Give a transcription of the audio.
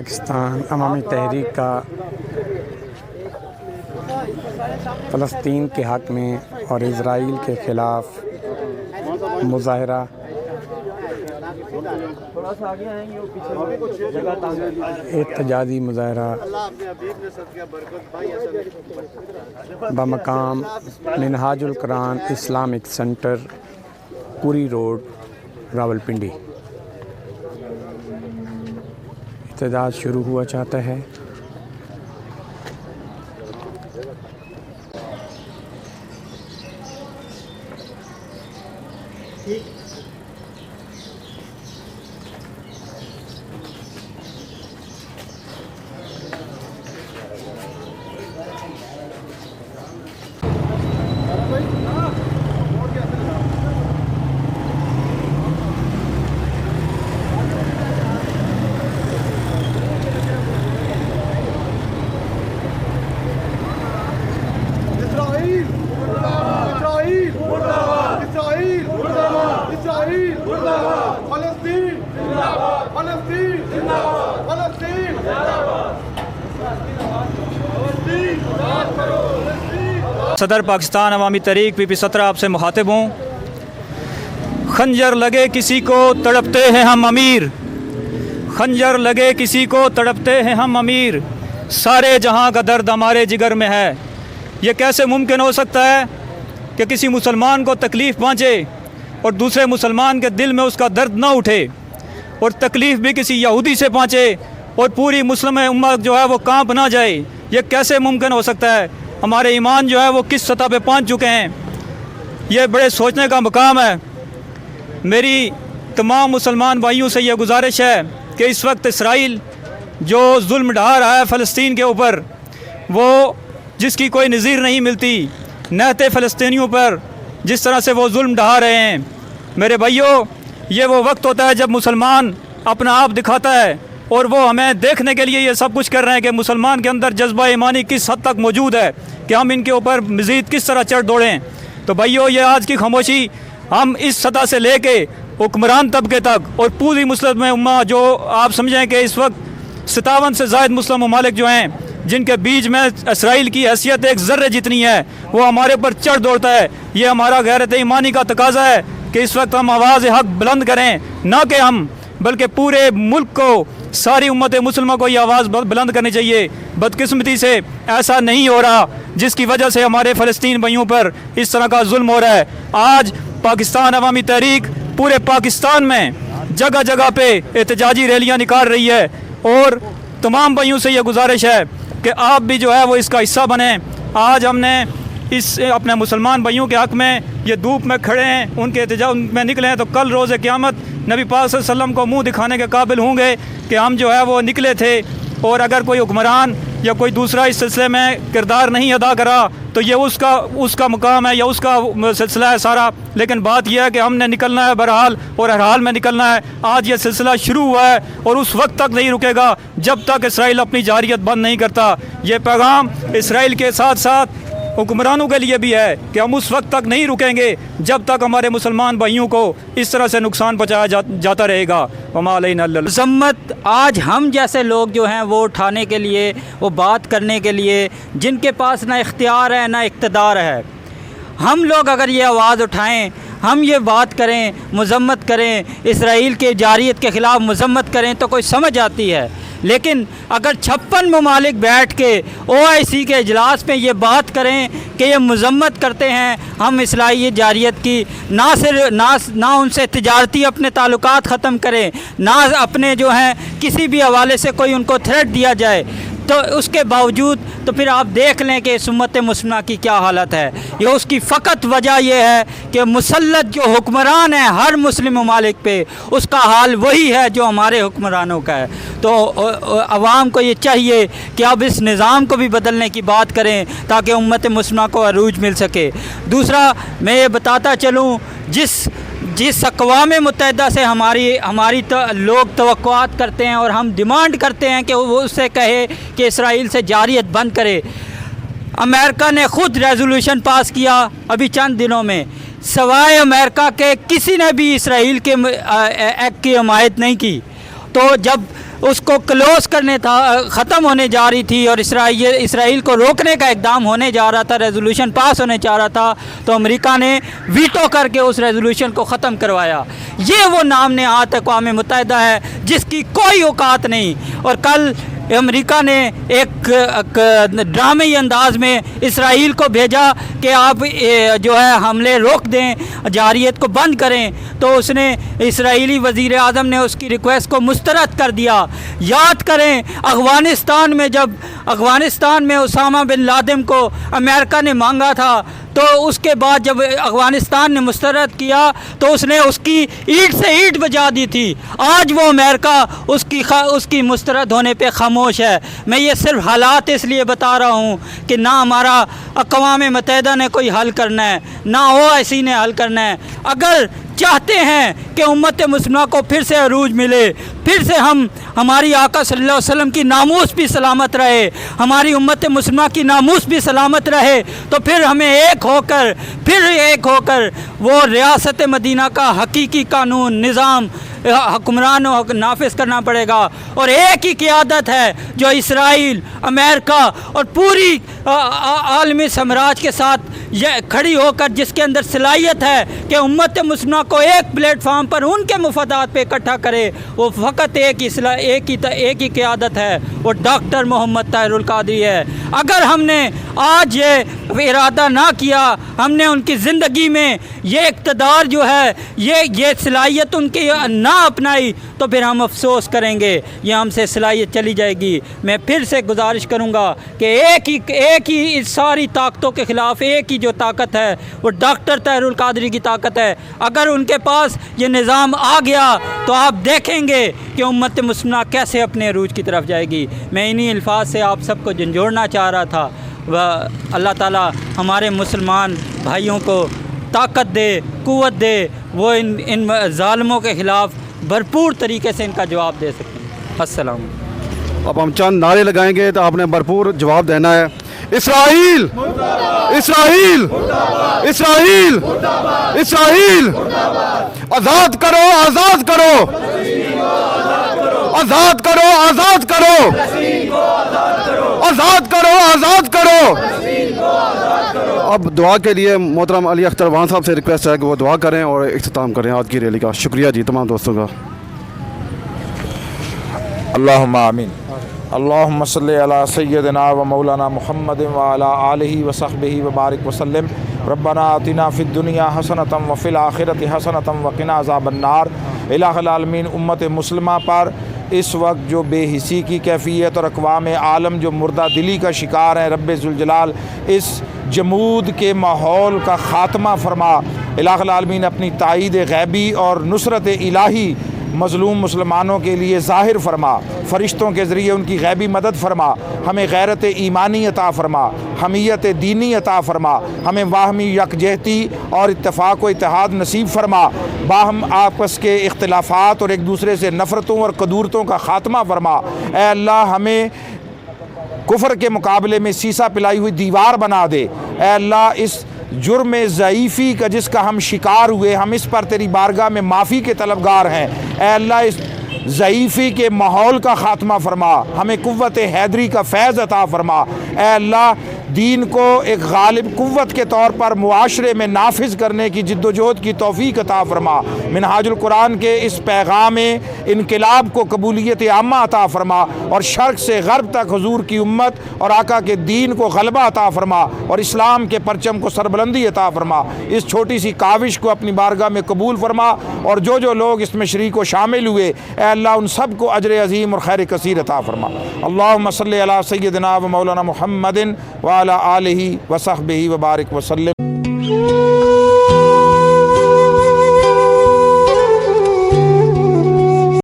پاکستان عوامی تحریک کا فلسطین کے حق میں اور اسرائیل کے خلاف مظاہرہ احتجاجی مظاہرہ بمقام منہاج القرآن اسلامک سینٹر پوری روڈ راولپنڈی احتجاج شروع ہوا چاہتا ہے۔ صدر پاکستان عوامی تحریک PP17 آپ سے مخاطب ہوں۔ خنجر لگے کسی کو تڑپتے ہیں ہم امیر، خنجر لگے کسی کو تڑپتے ہیں ہم امیر، سارے جہاں کا درد ہمارے جگر میں ہے۔ یہ کیسے ممکن ہو سکتا ہے کہ کسی مسلمان کو تکلیف پہنچے اور دوسرے مسلمان کے دل میں اس کا درد نہ اٹھے، اور تکلیف بھی کسی یہودی سے پہنچے اور پوری مسلم امت جو ہے وہ کانپ نہ جائے؟ یہ کیسے ممکن ہو سکتا ہے؟ ہمارے ایمان جو ہے وہ کس سطح پہ پہنچ چکے ہیں؟ یہ بڑے سوچنے کا مقام ہے۔ میری تمام مسلمان بھائیوں سے یہ گزارش ہے کہ اس وقت اسرائیل جو ظلم ڈھا رہا ہے فلسطین کے اوپر، وہ جس کی کوئی نظیر نہیں ملتی، نہتے فلسطینیوں پر جس طرح سے وہ ظلم ڈھا رہے ہیں، میرے بھائیوں، یہ وہ وقت ہوتا ہے جب مسلمان اپنا آپ دکھاتا ہے، اور وہ ہمیں دیکھنے کے لیے یہ سب کچھ کر رہے ہیں کہ مسلمان کے اندر جذبہ ایمانی کس حد تک موجود ہے کہ ہم ان کے اوپر مزید کس طرح چڑھ دوڑیں۔ تو بھائیوں، یہ آج کی خاموشی ہم اس سطح سے لے کے حکمران طبقے تک اور پوری مسلم امہ، جو آپ سمجھیں کہ اس وقت 57 سے زائد مسلم ممالک جو ہیں جن کے بیچ میں اسرائیل کی حیثیت ایک ذرے جتنی ہے، وہ ہمارے پر چڑھ دوڑتا ہے۔ یہ ہمارا غیرت ایمانی کا تقاضا ہے کہ اس وقت ہم آواز حق بلند کریں، نہ کہ ہم بلکہ پورے ملک کو، ساری امت مسلمہ کو یہ آواز بلند کرنی چاہیے۔ بدقسمتی سے ایسا نہیں ہو رہا، جس کی وجہ سے ہمارے فلسطین بھائیوں پر اس طرح کا ظلم ہو رہا ہے۔ آج پاکستان عوامی تحریک پورے پاکستان میں جگہ جگہ پہ احتجاجی ریلیاں نکال رہی ہے، اور تمام بھائیوں سے یہ گزارش ہے کہ آپ بھی جو ہے وہ اس کا حصہ بنیں۔ آج ہم نے اس اپنے مسلمان بھائیوں کے حق میں یہ دھوپ میں کھڑے ہیں، ان کے احتجاج میں نکلے ہیں، تو کل روز قیامت نبی پاک صلی اللہ علیہ وسلم کو منہ دکھانے کے قابل ہوں گے کہ ہم جو ہے وہ نکلے تھے، اور اگر کوئی حکمران یا کوئی دوسرا اس سلسلے میں کردار نہیں ادا کرا تو یہ اس کا مقام ہے یا اس کا سلسلہ ہے سارا، لیکن بات یہ ہے کہ ہم نے نکلنا ہے بہرحال، اور ہر حال میں نکلنا ہے۔ آج یہ سلسلہ شروع ہوا ہے اور اس وقت تک نہیں رکے گا جب تک اسرائیل اپنی جارحیت بند نہیں کرتا۔ یہ پیغام اسرائیل کے ساتھ ساتھ حکمرانوں کے لیے بھی ہے کہ ہم اس وقت تک نہیں رکیں گے جب تک ہمارے مسلمان بھائیوں کو اس طرح سے نقصان پہنچایا جاتا رہے گا۔ وما علینا الا مذمت آج ہم جیسے لوگ جو ہیں وہ اٹھانے کے لیے، وہ بات کرنے کے لیے، جن کے پاس نہ اختیار ہے نہ اقتدار ہے، ہم لوگ اگر یہ آواز اٹھائیں، ہم یہ بات کریں، مذمت کریں، اسرائیل کے جارحیت کے خلاف مذمت کریں تو کوئی سمجھ آتی ہے۔ لیکن اگر 56 ممالک بیٹھ کے OIC کے اجلاس میں یہ بات کریں کہ یہ مذمت کرتے ہیں ہم اصلاحی جارحیت کی، نہ ان سے تجارتی اپنے تعلقات ختم کریں، نہ اپنے جو ہیں کسی بھی حوالے سے کوئی ان کو تھریٹ دیا جائے، تو اس کے باوجود تو پھر آپ دیکھ لیں کہ اس امت مسلمہ کی کیا حالت ہے۔ یہ اس کی فقط وجہ یہ ہے کہ مسلط جو حکمران ہیں ہر مسلم ممالک پہ، اس کا حال وہی ہے جو ہمارے حکمرانوں کا ہے۔ تو عوام کو یہ چاہیے کہ اب اس نظام کو بھی بدلنے کی بات کریں تاکہ امت مسلمہ کو عروج مل سکے۔ دوسرا میں یہ بتاتا چلوں، جس اقوام متحدہ سے ہماری لوگ توقعات کرتے ہیں اور ہم ڈیمانڈ کرتے ہیں کہ وہ اس سے کہے کہ اسرائیل سے جارحیت بند کرے، امریکہ نے خود ریزولوشن پاس کیا ابھی چند دنوں میں، سوائے امریکہ کے کسی نے بھی اسرائیل کے ایکٹ کی حمایت نہیں کی۔ تو جب اس کو کلوز کرنے تھا، ختم ہونے جا رہی تھی اور اسرائیل کو روکنے کا اقدام ہونے جا رہا تھا، ریزولوشن پاس ہونے جا رہا تھا، تو امریکہ نے ویٹو کر کے اس ریزولوشن کو ختم کروایا۔ یہ وہ نام نہاد اقوام متحدہ ہے جس کی کوئی اوقات نہیں۔ اور کل امریکہ نے ایک ڈرامائی انداز میں اسرائیل کو بھیجا کہ آپ جو ہے حملے روک دیں، جارحیت کو بند کریں، تو اس نے اسرائیلی وزیر اعظم نے اس کی ریکویسٹ کو مسترد کر دیا۔ یاد کریں افغانستان میں اسامہ بن لادن کو امریکہ نے مانگا تھا، تو اس کے بعد جب افغانستان نے مسترد کیا تو اس نے اس کی اینٹ سے اینٹ بجا دی تھی۔ آج وہ امریکہ اس کی مسترد ہونے پہ خاموش ہے۔ میں یہ صرف حالات اس لیے بتا رہا ہوں کہ نہ ہمارا اقوام متحدہ نے کوئی حل کرنا ہے، نہ OIC نے حل کرنا ہے۔ اگر چاہتے ہیں کہ امت مسلمہ کو پھر سے عروج ملے، پھر سے ہماری آقا صلی اللہ علیہ وسلم کی ناموس بھی سلامت رہے، ہماری امت مسلمہ کی ناموس بھی سلامت رہے، تو پھر ہمیں ایک ہو کر وہ ریاست مدینہ کا حقیقی قانون نظام حکمران نافذ کرنا پڑے گا۔ اور ایک ہی قیادت ہے جو اسرائیل، امریکہ اور پوری عالمی سامراج کے ساتھ یہ کھڑی ہو کر، جس کے اندر صلاحیت ہے کہ امت مسلمہ کو ایک پلیٹ فارم پر ان کے مفادات پہ اکٹھا کرے، وہ فقط ایک ہی قیادت ہے، وہ ڈاکٹر محمد طاہر القادری ہے۔ اگر ہم نے آج یہ ارادہ نہ کیا، ہم نے ان کی زندگی میں یہ اقتدار جو ہے، یہ صلاحیت ان کی نہ اپنائی، تو پھر ہم افسوس کریں گے، یہ ہم سے صلاحیت چلی جائے گی۔ میں پھر سے گزارش کروں گا کہ ایک ہی اس ساری طاقتوں کے خلاف ایک ہی جو طاقت ہے وہ ڈاکٹر طاہر القادری کی طاقت ہے۔ اگر ان کے پاس یہ نظام آ گیا تو آپ دیکھیں گے کہ امت مسلمہ کیسے اپنے عروج کی طرف جائے گی۔ میں انہی الفاظ سے آپ سب کو جھنجھوڑنا چاہ رہا تھا۔ اللہ تعالیٰ ہمارے مسلمان بھائیوں کو طاقت دے، قوت دے، وہ ان ظالموں کے خلاف بھرپور طریقے سے ان کا جواب دے سکیں۔ السلام علیکم۔ اب ہم چند نعرے لگائیں گے تو آپ نے بھرپور جواب دینا ہے۔ اسرائیل، اسرائیل، اسرائیل، اسرائیل، آزاد کرو، آزاد کرو، آزاد کرو، آزاد کرو، آزاد کرو، آزاد کرو۔ اب دعا کے لیے محترم علی اختر وان صاحب سے ریکویسٹ ہے کہ وہ دعا کریں اور اختتام کریں آج کی ریلی کا۔ شکریہ جی تمام دوستوں کا۔ اللہم آمین۔ اللہم صلی علی سیدنا و مولانا محمد وعلی آلہ وصحبہ وبارک وسلم۔ ربنا آتنا فی الدنیا حسنۃ وفی الآخرۃ حسنۃ وقنا عذاب النار۔ الہ العالمین، امت مسلمہ پر اس وقت جو بے حسی کی کیفیت اور اقوام عالم جو مردہ دلی کا شکار ہیں، رب ذوالجلال اس جمود کے ماحول کا خاتمہ فرما۔ الہ العالمین اپنی تائید غیبی اور نصرت الہی مظلوم مسلمانوں کے لیے ظاہر فرما، فرشتوں کے ذریعے ان کی غیبی مدد فرما، ہمیں غیرت ایمانی عطا فرما، حمیت دینی عطا فرما، ہمیں باہمی یکجہتی اور اتفاق و اتحاد نصیب فرما، باہم آپس کے اختلافات اور ایک دوسرے سے نفرتوں اور قدورتوں کا خاتمہ فرما۔ اے اللہ ہمیں کفر کے مقابلے میں سیسا پلائی ہوئی دیوار بنا دے۔ اے اللہ اس جرم ضعیفی کا جس کا ہم شکار ہوئے، ہم اس پر تیری بارگاہ میں معافی کے طلبگار ہیں۔ اے اللہ اس ضعیفی کے ماحول کا خاتمہ فرما، ہمیں قوت حیدری کا فیض عطا فرما۔ اے اللہ دین کو ایک غالب قوت کے طور پر معاشرے میں نافذ کرنے کی جد و جہد کی توفیق عطا فرما۔ منہاج القرآن کے اس پیغام انقلاب کو قبولیت عامہ عطا فرما، اور شرق سے غرب تک حضور کی امت اور آقا کے دین کو غلبہ عطا فرما، اور اسلام کے پرچم کو سربلندی عطا فرما۔ اس چھوٹی سی کاوش کو اپنی بارگاہ میں قبول فرما، اور جو لوگ اس میں شریک و شامل ہوئے، اے اللہ ان سب کو اجر عظیم اور خیر کثیر عطا فرما۔ اللہم صلی علی سیدنا و مولانا محمد وعلی آلہ وصحبہ وبارک وسلم۔